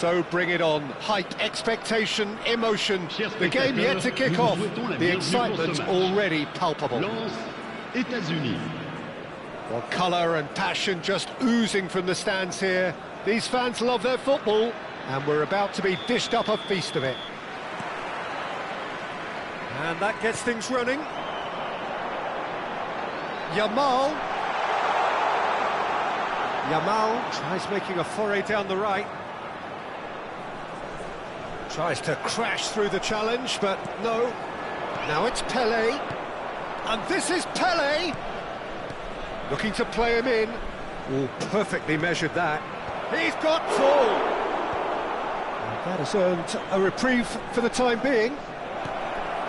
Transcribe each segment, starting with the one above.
So bring it on. Hype, expectation, emotion. The game yet to kick off. The excitement already palpable. Lens, États-Unis. Well, colour and passion just oozing from the stands here. These fans love their football, and we're about to be dished up a feast of it. And that gets things running. Yamal tries making a foray down the right. Tries to crash through the challenge, but no. Now it's Pelé. And this is Pelé! Looking to play him in. Oh, perfectly measured that. He's got full! And that has earned a reprieve for the time being.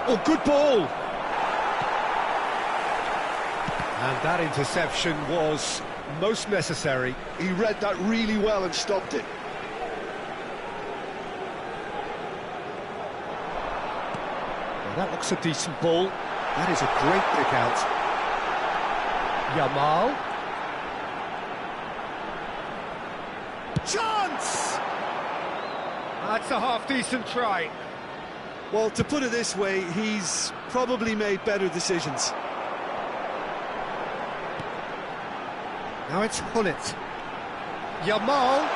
Oh, good ball! And that interception was most necessary. He read that really well and stopped it. Well, that looks a decent ball. That is a great pick out. Yamal. Chance! That's a half-decent try. Well, to put it this way, he's probably made better decisions. Now it's Hullet. Yamal.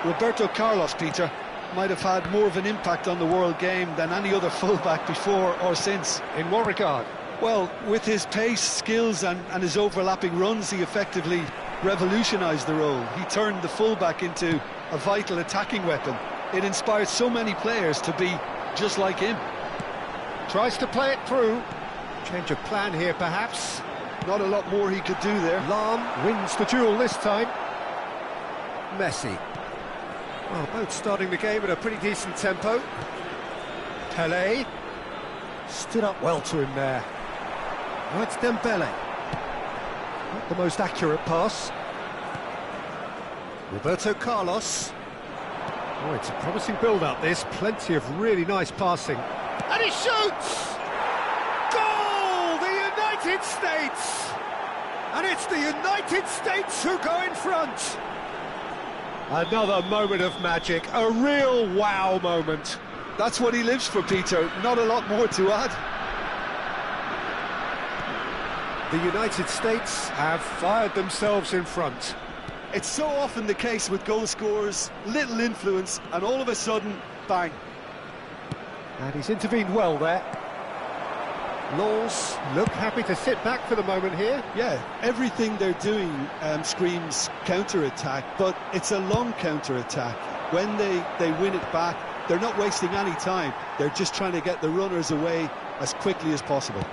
Roberto Carlos, Peter, might have had more of an impact on the world game than any other fullback before or since. In what regard? Well, with his pace, skills and his overlapping runs, he effectively revolutionised the role. He turned the fullback into a vital attacking weapon. It inspired so many players to be just like him. Tries to play it through. Change of plan here, perhaps. Not a lot more he could do there. Lahm wins the duel this time. Messi. Well, both starting the game at a pretty decent tempo. Pelé. Stood up well to him there. Now it's Dembele. Not the most accurate pass. Roberto Carlos. Oh, it's a promising build-up, this. Plenty of really nice passing. And he shoots! Goal! The United States! And it's the United States who go in front. Another moment of magic, a real wow moment. That's what he lives for, Peter. Not a lot more to add. The United States have fired themselves in front. It's so often the case with goal scorers, little influence, and all of a sudden, bang. And he's intervened well there. Laws look happy to sit back for the moment here. Yeah, everything they're doing screams counter-attack, but it's a long counter-attack. When they win it back, they're not wasting any time. They're just trying to get the runners away as quickly as possible.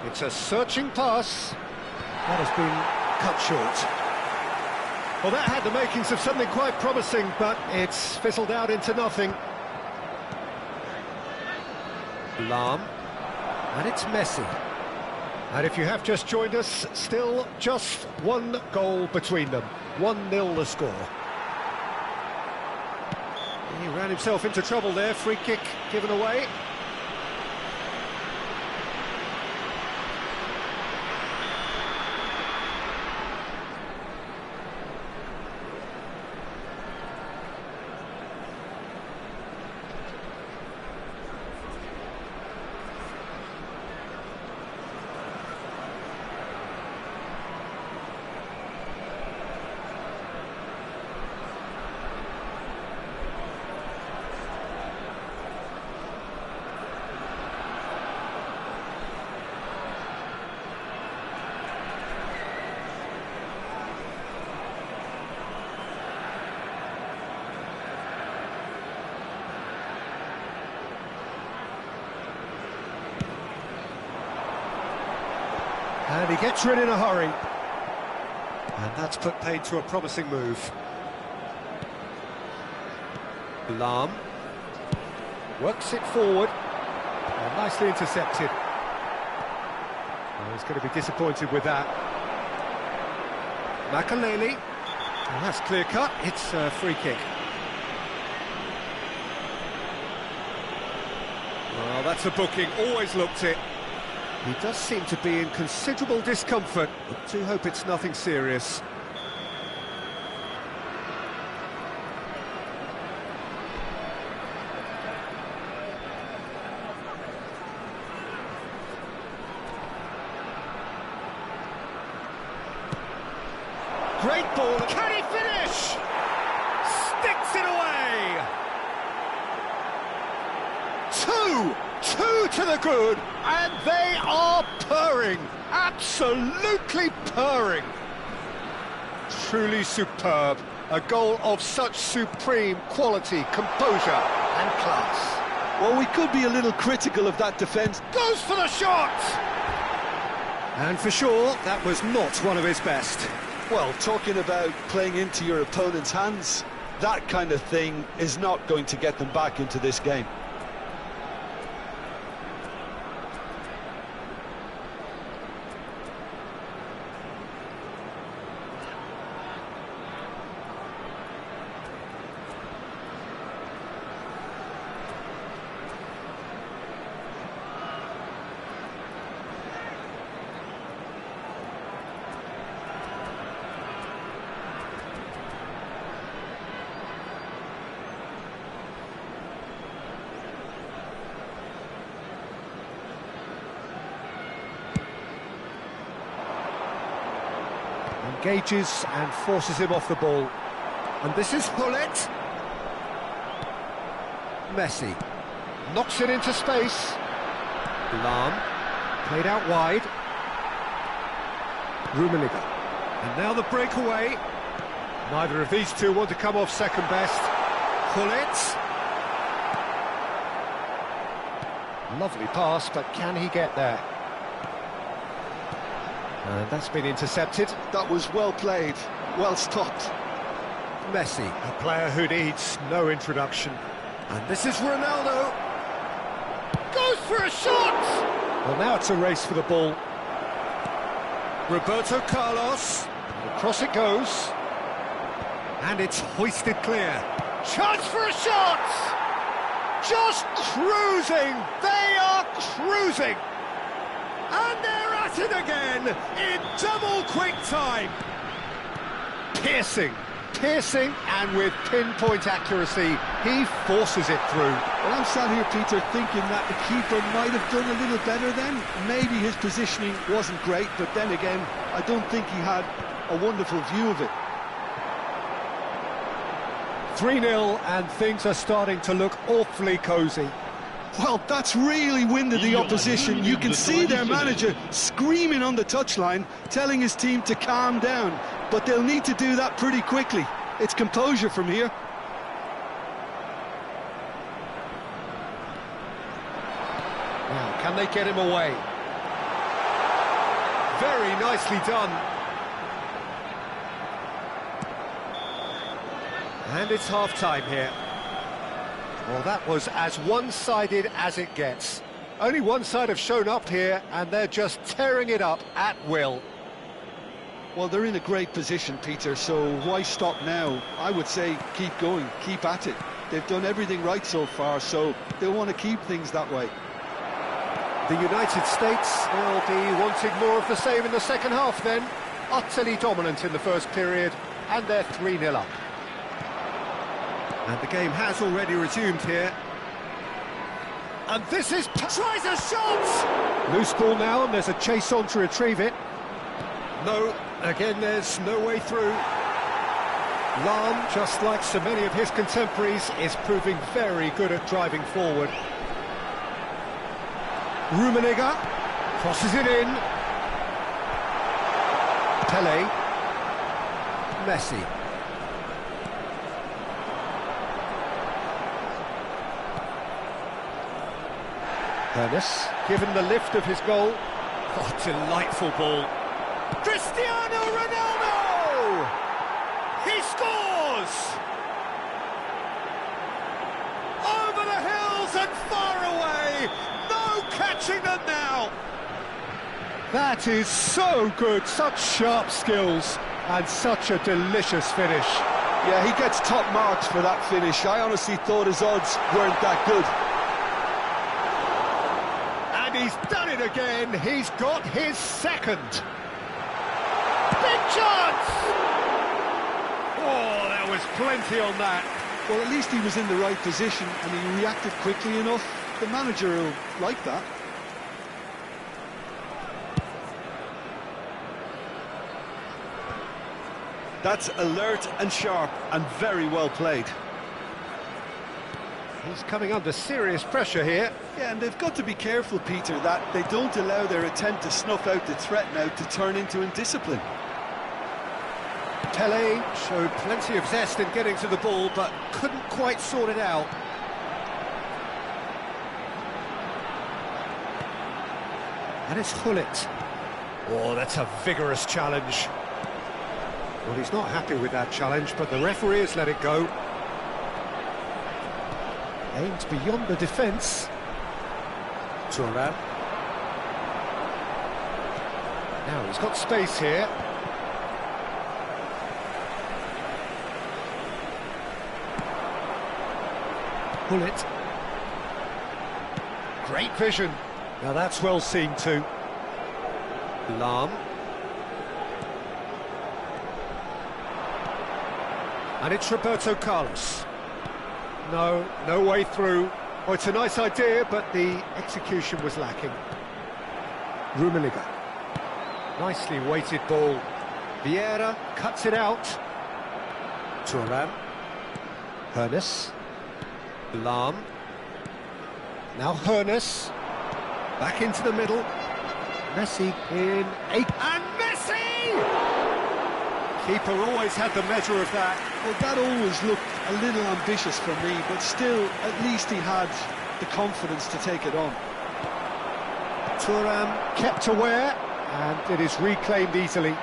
It's a searching pass. That has been cut short. Well, that had the makings of something quite promising, but it's fizzled out into nothing. Lahm. And it's Messi. And if you have just joined us, still just one goal between them. 1-0 the score. He ran himself into trouble there. Free kick given away. And he gets rid in a hurry. And that's put paid to a promising move. Lahm works it forward. Oh, nicely intercepted. Oh, he's going to be disappointed with that. Makaleli. Oh, that's clear cut. It's a free kick. Well, that's a booking. Always looked it. He does seem to be in considerable discomfort, but do hope it's nothing serious. Great ball. Can he finish? Sticks it away. Two to the good, and they are purring. Absolutely purring. Truly superb. A goal of such supreme quality, composure and class. Well, we could be a little critical of that defence. Goes for the shot! And for sure, that was not one of his best. Well, talking about playing into your opponent's hands, that kind of thing is not going to get them back into this game. Engages and forces him off the ball. And this is Hullet. Messi knocks it into space. Lahm played out wide. Rummenigge. And now the breakaway. Neither of these two want to come off second best. Hullet. Lovely pass, but can he get there? And that's been intercepted. That was well played, well stopped. Messi, a player who needs no introduction. And this is Ronaldo. Goes for a shot! Well, now it's a race for the ball. Roberto Carlos. Across it goes. And it's hoisted clear. Chance for a shot! Just cruising! They are cruising! And they're at it again in double quick time. Piercing, and with pinpoint accuracy, he forces it through. Well, I'm sat here, Peter, thinking that the keeper might have done a little better then. Maybe his positioning wasn't great, but then again, I don't think he had a wonderful view of it. 3-0, and things are starting to look awfully cosy. Well, that's really winded the opposition. You can see their manager screaming on the touchline, telling his team to calm down. But they'll need to do that pretty quickly. It's composure from here. Now, can they get him away? Very nicely done. And it's half-time here. Well, that was as one-sided as it gets. Only one side have shown up here, and they're just tearing it up at will. Well, they're in a great position, Peter, so why stop now? I would say keep going, keep at it. They've done everything right so far, so they'll want to keep things that way. The United States will be wanting more of the same in the second half then. Utterly dominant in the first period, and they're 3-0 up. And the game has already resumed here. And this is... tries a shot! Loose ball now, and there's a chase on to retrieve it. No, again there's no way through. Lahm, just like so many of his contemporaries, is proving very good at driving forward. Rummenigge crosses it in. Pelé. Messi. Ernest, given the lift of his goal. Oh, delightful ball. Cristiano Ronaldo! He scores! Over the hills and far away! No catching them now! That is so good, such sharp skills, and such a delicious finish. Yeah, he gets top marks for that finish. I honestly thought his odds weren't that good. And he's done it again. He's got his second. Big chance! Oh, there was plenty on that. Well, at least he was in the right position and he reacted quickly enough. The manager will like that. That's alert and sharp and very well played. He's coming under serious pressure here. Yeah, and they've got to be careful, Peter, that they don't allow their attempt to snuff out the threat now to turn into indiscipline. Pele showed plenty of zest in getting to the ball, but couldn't quite sort it out. And it's Gullit. Oh, that's a vigorous challenge. Well, he's not happy with that challenge, but the referee has let it go. Aimed beyond the defence. Thuram. Now he's got space here. Gullit. Great vision. Now that's well seen too. Lahm. And it's Roberto Carlos. No way through. Oh, it's a nice idea, but the execution was lacking. Rummenigge. Nicely weighted ball. Vieira cuts it out. Thuram. Hoeneß. Lahm. Now Hoeneß. Back into the middle. Messi in and Messi! Keeper always had the measure of that. Well, that always looked a little ambitious for me, but still, at least he had the confidence to take it on. Thuram kept aware, and it is reclaimed easily.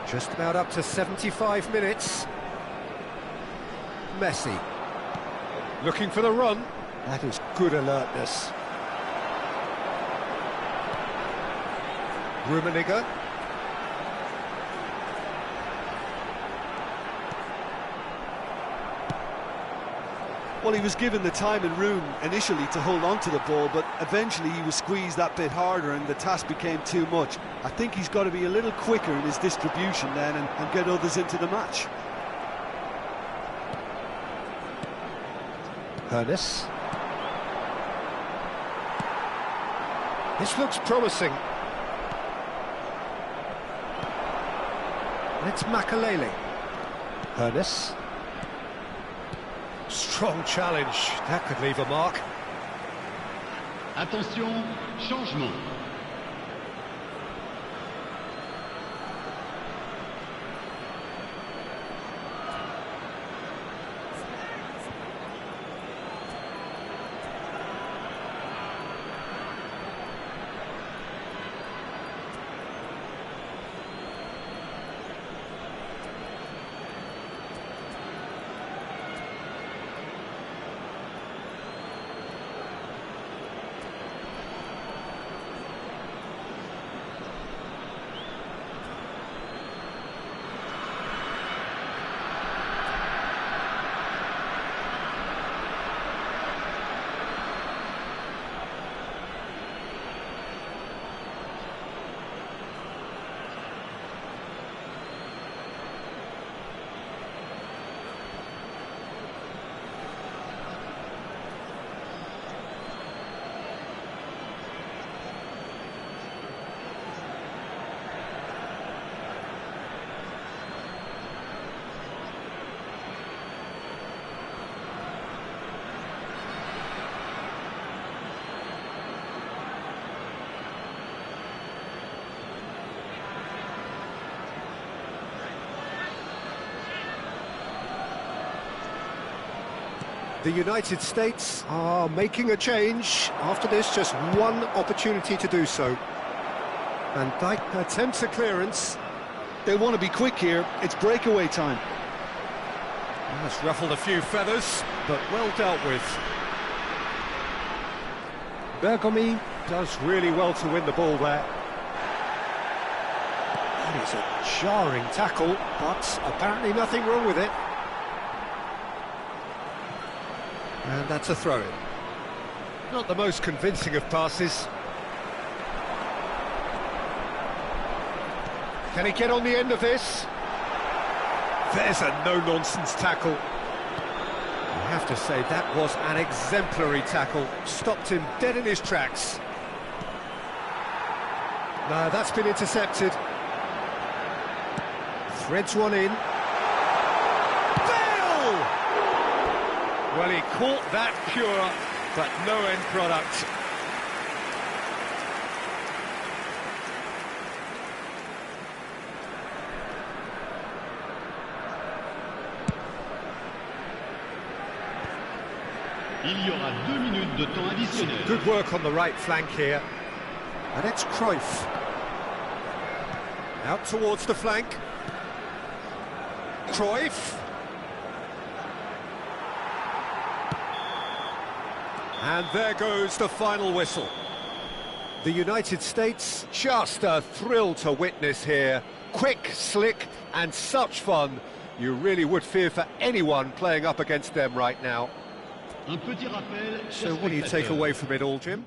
Just about up to 75 minutes. Messi. Looking for the run. That is good alertness. Rummenigge. Well, he was given the time and room initially to hold on to the ball, but eventually he was squeezed that bit harder and the task became too much. I think he's got to be a little quicker in his distribution then and get others into the match. Hoeneß. This looks promising. And it's Makelele. Hoeneß. Strong challenge. That could leave a mark. Attention, changement. The United States are making a change. After this, just one opportunity to do so. Van Dijk attempts a clearance. They want to be quick here. It's breakaway time. That's ruffled a few feathers, but well dealt with. Bergomi does really well to win the ball there. That is a jarring tackle, but apparently nothing wrong with it. And that's a throw-in. Not the most convincing of passes. Can he get on the end of this? There's a no-nonsense tackle. I have to say, that was an exemplary tackle. Stopped him dead in his tracks. No, that's been intercepted. Threads one in. Bale! Well, he caught that pure, but no end product. Il y aura 2 minutes de temps additionnel. Good work on the right flank here. And it's Cruyff. Out towards the flank. Cruyff. And there goes the final whistle. The United States, just a thrill to witness here. Quick, slick, and such fun. You really would fear for anyone playing up against them right now. Un petit rappel. So what do you take away from it all, Jim?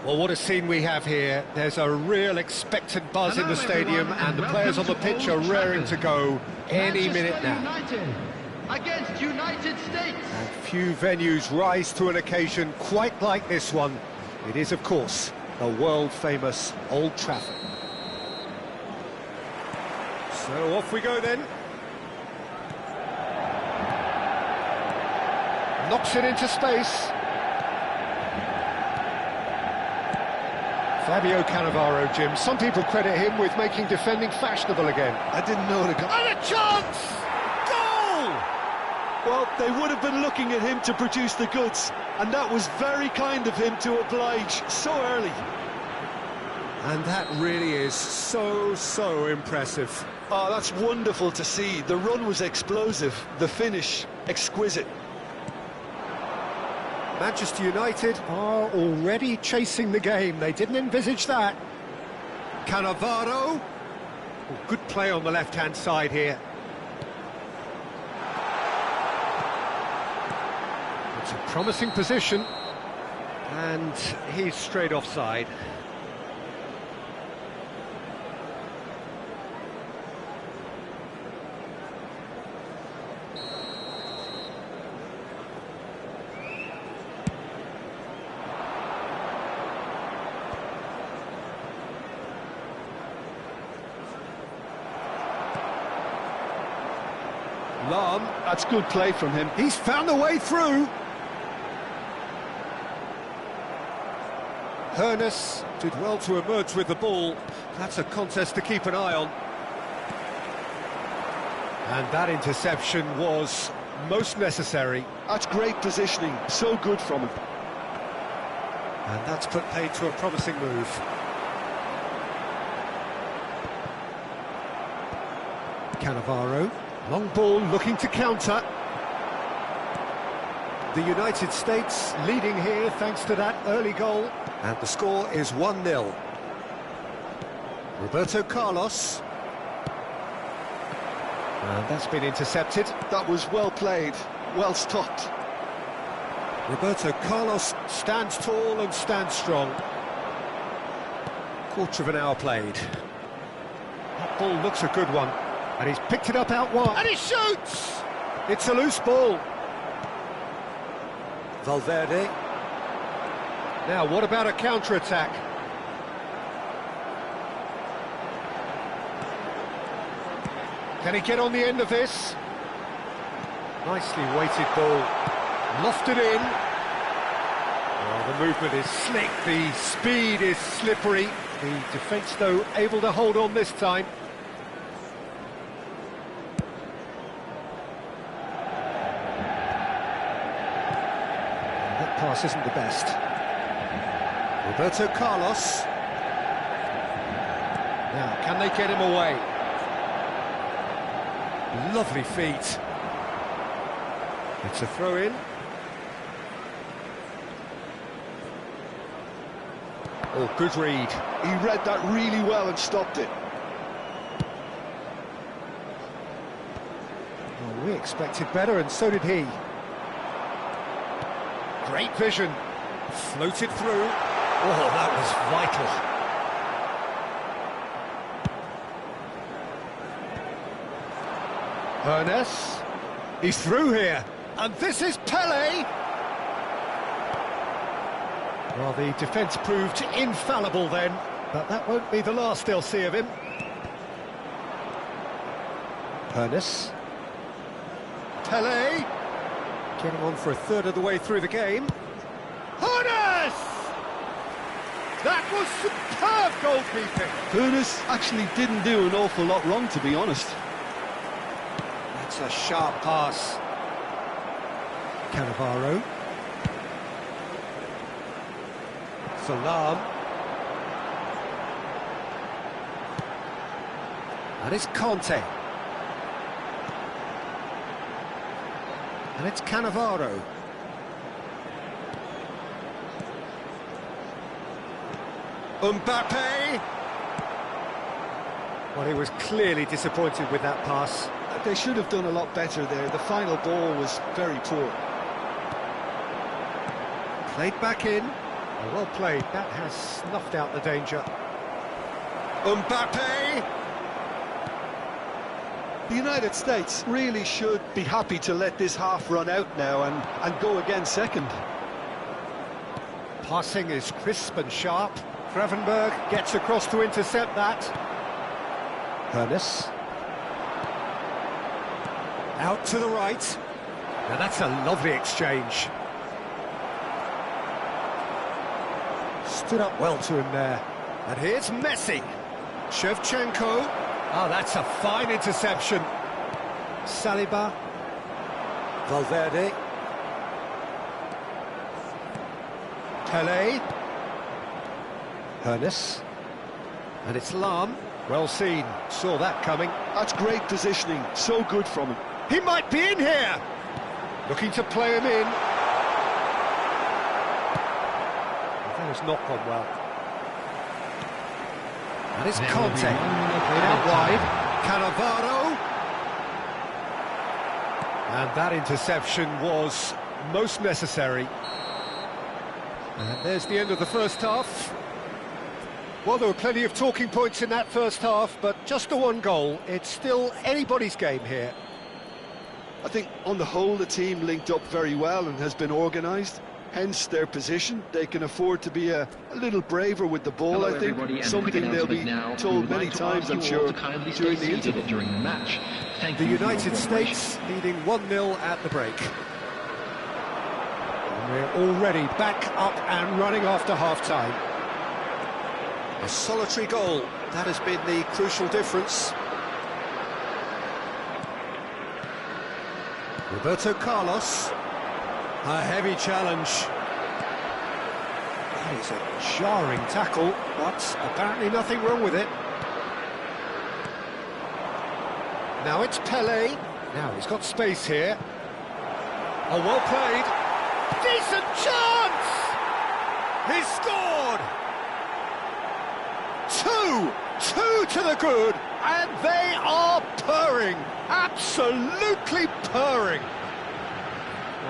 Well, what a scene we have here. There's a real expectant buzz in the stadium, and the players on the pitch are raring to go any minute now. United against United States. And few venues rise to an occasion quite like this one. It is, of course, the world-famous Old Trafford. So off we go then. Knocks it into space. Fabio Cannavaro, Jim. Some people credit him with making defending fashionable again. I didn't know the guy. And a chance! Goal! Well, they would have been looking at him to produce the goods, and that was very kind of him to oblige so early. And that really is so impressive. Oh, that's wonderful to see. The run was explosive, the finish exquisite. Manchester United are already chasing the game. They didn't envisage that. Cannavaro. Oh, good play on the left-hand side here. It's a promising position. And he's straight offside. Lahm, that's good play from him. He's found a way through. Hoeneß did well to emerge with the ball. That's a contest to keep an eye on. And that interception was most necessary. That's great positioning, so good from him. And that's put paid to a promising move. Cannavaro. Long ball looking to counter. The United States leading here thanks to that early goal. And the score is 1-0. Roberto Carlos. And that's been intercepted. That was well played, well stopped. Roberto Carlos stands tall and stands strong. Quarter of an hour played. That ball looks a good one. And he's picked it up out wide. And he shoots! It's a loose ball. Valverde. Now, what about a counter-attack? Can he get on the end of this? Nicely weighted ball. Lofted in. Oh, the movement is slick. The speed is slippery. The defence, though, able to hold on this time. Pass isn't the best. Roberto Carlos. Now, can they get him away? Lovely feet. It's a throw-in. Oh, good read. He read that really well and stopped it. Well, we expected better, and so did he. Great vision, floated through. Oh, that was vital. Hoeneß, he's through here, and this is Pelé. Well, the defence proved infallible then, but that won't be the last they'll see of him. Hoeneß. Pelé. Getting on for a third of the way through the game. Hoeneß! That was superb goalkeeping. Hoeneß actually didn't do an awful lot wrong, to be honest. That's a sharp pass. Cannavaro. Salam. And it's Conte. And it's Cannavaro. Mbappe! Well, he was clearly disappointed with that pass. They should have done a lot better there. The final ball was very poor. Played back in. Well played. That has snuffed out the danger. Mbappe! The United States really should be happy to let this half run out now and go again second. Passing is crisp and sharp. Gravenberg gets across to intercept that. Hoeneß. Out to the right. Now that's a lovely exchange. Stood up well to him there. And here's Messi. Shevchenko. Oh, that's a fine interception. Saliba. Valverde. Pele. Hernes. And it's Lam. Well seen. Saw that coming. That's great positioning. So good from him. He might be in here. Looking to play him in. That has not gone well. And it's Conte. Played out wide. Cannavaro. And that interception was most necessary. And there's the end of the first half. Well, there were plenty of talking points in that first half, but just the one goal. It's still anybody's game here. I think, on the whole, the team linked up very well and has been organised. Hence their position. They can afford to be a little braver with the ball, I think. Something they'll be told many times, I'm sure, during the interval. During the match. The United States leading 1-0 at the break. And we're already back up and running after half-time. A solitary goal, that has been the crucial difference. Roberto Carlos. A heavy challenge. That is a jarring tackle, but apparently nothing wrong with it. Now it's Pele. Now he's got space here. Oh, well played. Decent chance! He's scored! Two to the good, and they are purring. Absolutely purring.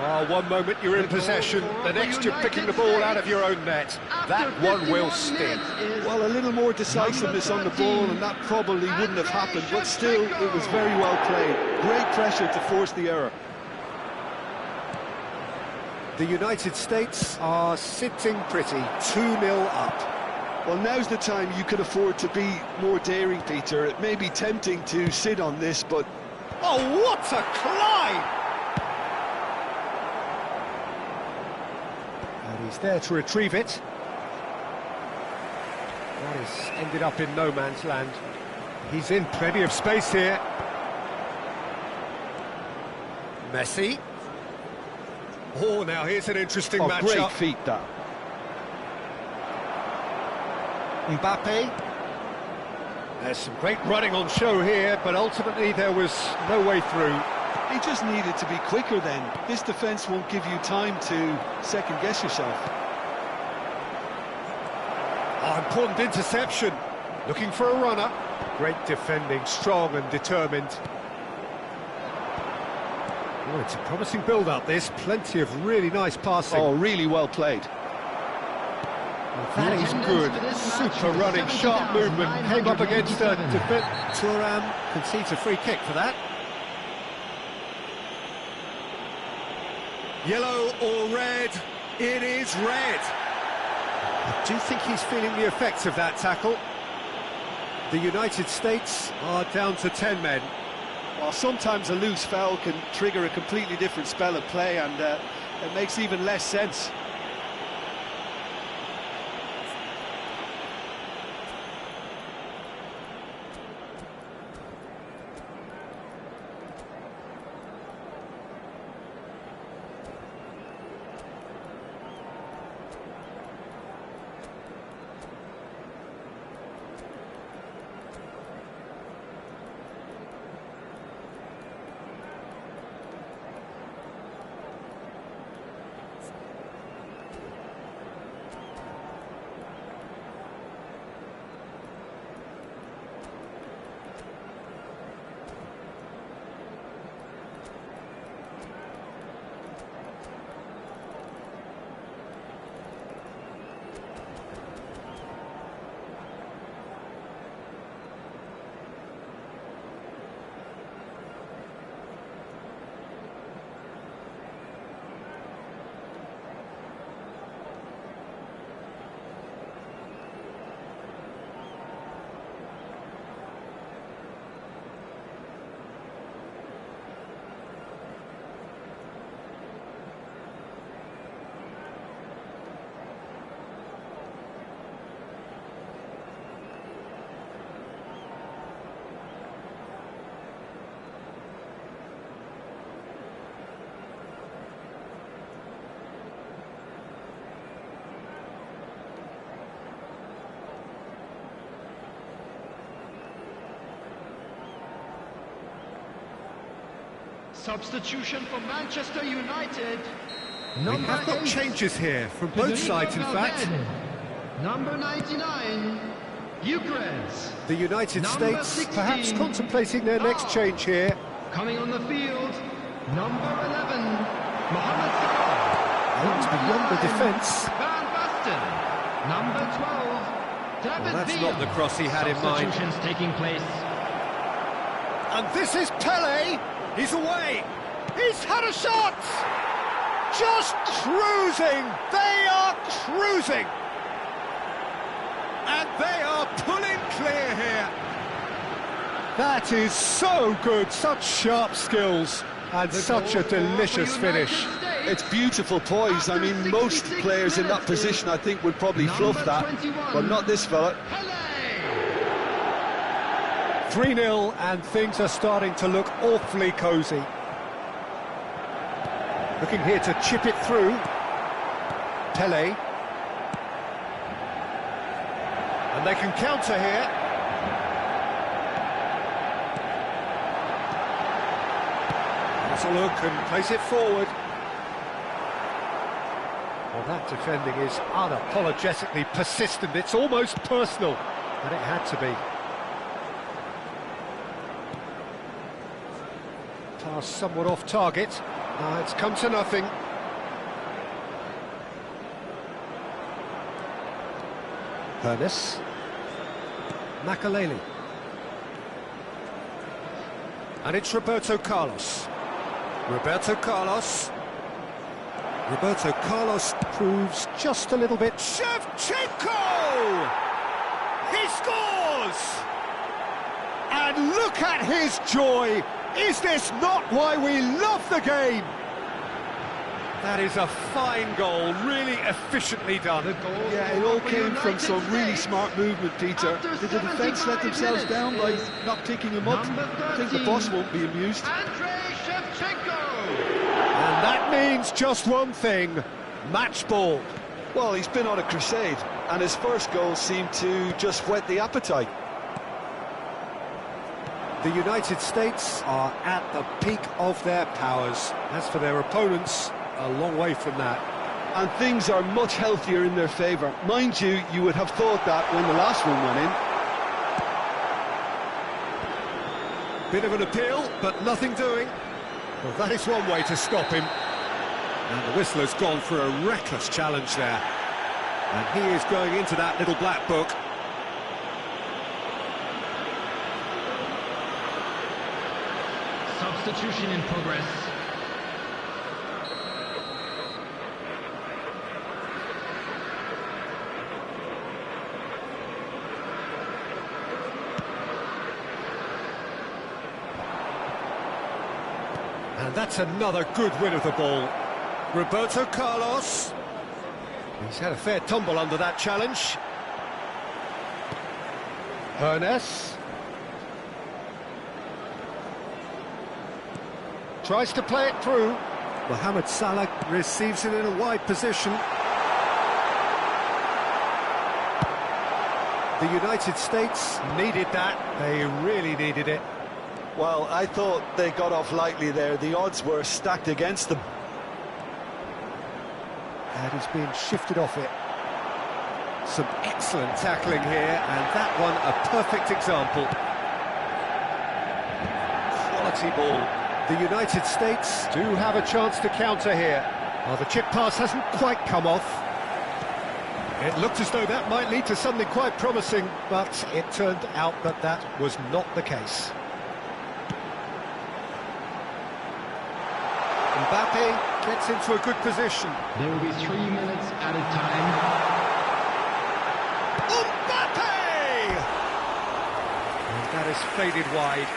Oh, one moment you're in possession, the next you're picking the ball out of your own net. That one will sting. Well, a little more decisiveness on the ball, and that probably wouldn't have happened, but still, it was very well played. Great pressure to force the error. The United States are sitting pretty, 2-0 up. Well, now's the time you could afford to be more daring, Peter. It may be tempting to sit on this, but... Oh, what a climb! And he's there to retrieve it. That has ended up in no man's land. He's in plenty of space here. Messi. Oh, now here's an interesting matchup. Great feat, that. Mbappe. There's some great running on show here, but ultimately there was no way through. He just needed to be quicker then. This defence won't give you time to second-guess yourself. Oh, important interception. Looking for a runner. Great defending, strong and determined. Oh, it's a promising build-up, this. Plenty of really nice passing. Oh, really well played. That is good. Super running, sharp movement. Came up against a defense. Thuram concedes a free kick for that. Yellow or red? It is red. I do think he's feeling the effects of that tackle. The United States are down to 10 men. Well, sometimes a loose foul can trigger a completely different spell of play, and it makes even less sense. Substitution for Manchester United. We have got changes here from both sides, in fact. Number 99, Gyökeres. The United Number States 16, perhaps contemplating their next change here. Coming on the field, number 11, Mohamed Salah. Aims beyond the defence. Van Basten. Number 12, David Well, that's Villa. not the cross he had in mind. Substitutions taking place. And this is Pele. He's away. He's had a shot. Just cruising. They are cruising. And they are pulling clear here. That is so good. Such sharp skills. And such a delicious finish. It's beautiful poise. I mean, most players in that position, I think, would probably fluff that, but not this fella. 3-0, and things are starting to look awfully cosy. Looking here to chip it through. Pele. And they can counter here. Let's a look and place it forward. Well, that defending is unapologetically persistent. It's almost personal, but it had to be. Pass somewhat off target. It's come to nothing. Pernis. Makaleli. And it's Roberto Carlos. Roberto Carlos. Roberto Carlos proves just a little bit. Shevchenko! He scores! And look at his joy! Is this not why we love the game? That is a fine goal, really efficiently done. Yeah, it all came from some really smart movement, Peter. Did the defence let themselves down by not picking him up? I think the boss won't be amused. Andrei Shevchenko. And that means just one thing, match ball. Well, he's been on a crusade, and his first goal seemed to just whet the appetite. The United States are at the peak of their powers. As for their opponents, a long way from that. And things are much healthier in their favour. Mind you, you would have thought that when the last one went in. Bit of an appeal, but nothing doing. Well, that is one way to stop him. And the whistler's gone for a reckless challenge there. And he is going into that little black book. Substitution in progress. And that's another good win of the ball. Roberto Carlos. He's had a fair tumble under that challenge. Pernis. Tries to play it through. Mohamed Salah receives it in a wide position. The United States needed that. They really needed it. Well, I thought they got off lightly there. The odds were stacked against them. And he's being shifted off it. Some excellent tackling here, and that one a perfect example. Quality ball. The United States do have a chance to counter here. Well, the chip pass hasn't quite come off. It looked as though that might lead to something quite promising, but it turned out that that was not the case. Mbappe gets into a good position. There will be 3 minutes added time. Mbappe! And that is faded wide.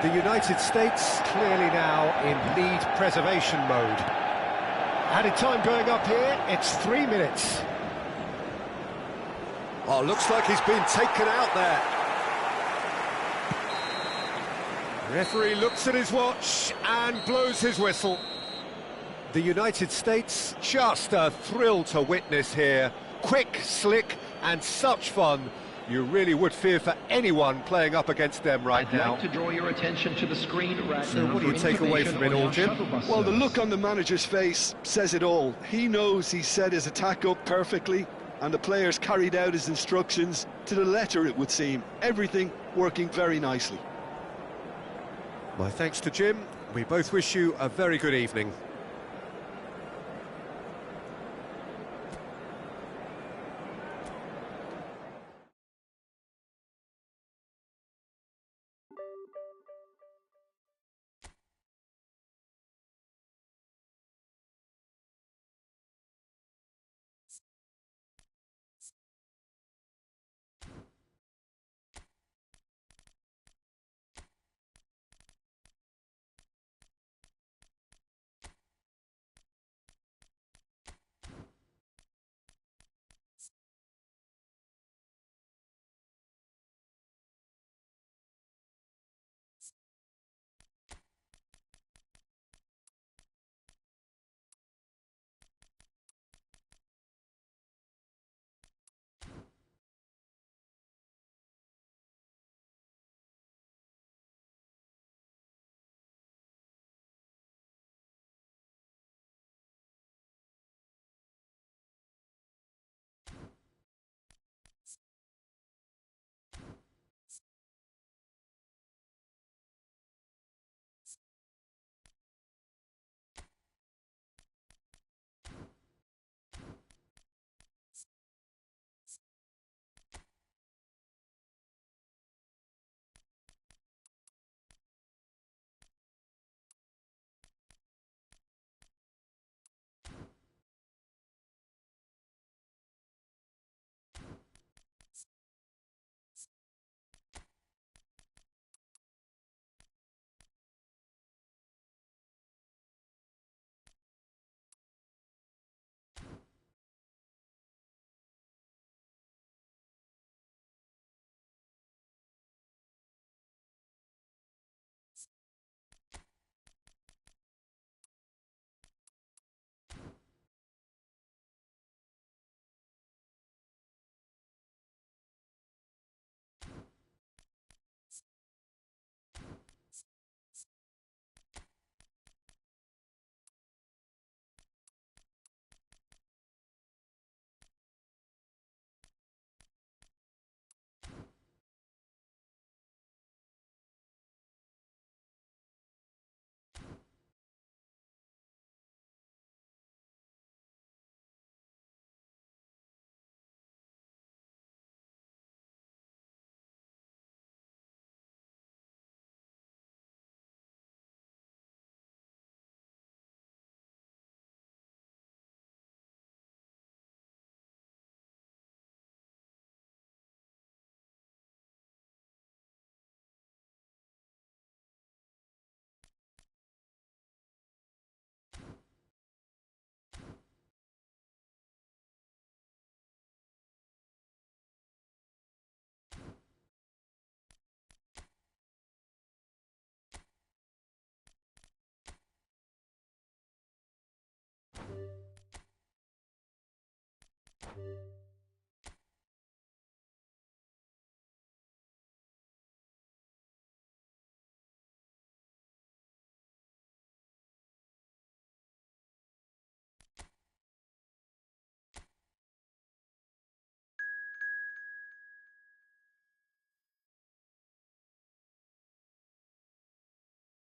The United States clearly now in lead preservation mode. Added time going up here, it's 3 minutes. Oh, looks like he's been taken out there. Referee looks at his watch and blows his whistle. The United States, just a thrill to witness here. Quick, slick, and such fun. You really would fear for anyone playing up against them right now. I'd like to draw your attention to the screen right So now. what do you take away from it all, Jim? Well, the look on the manager's face says it all. He knows he set his attack up perfectly, and the players carried out his instructions to the letter, it would seem. Everything working very nicely. My thanks to Jim. We both wish you a very good evening.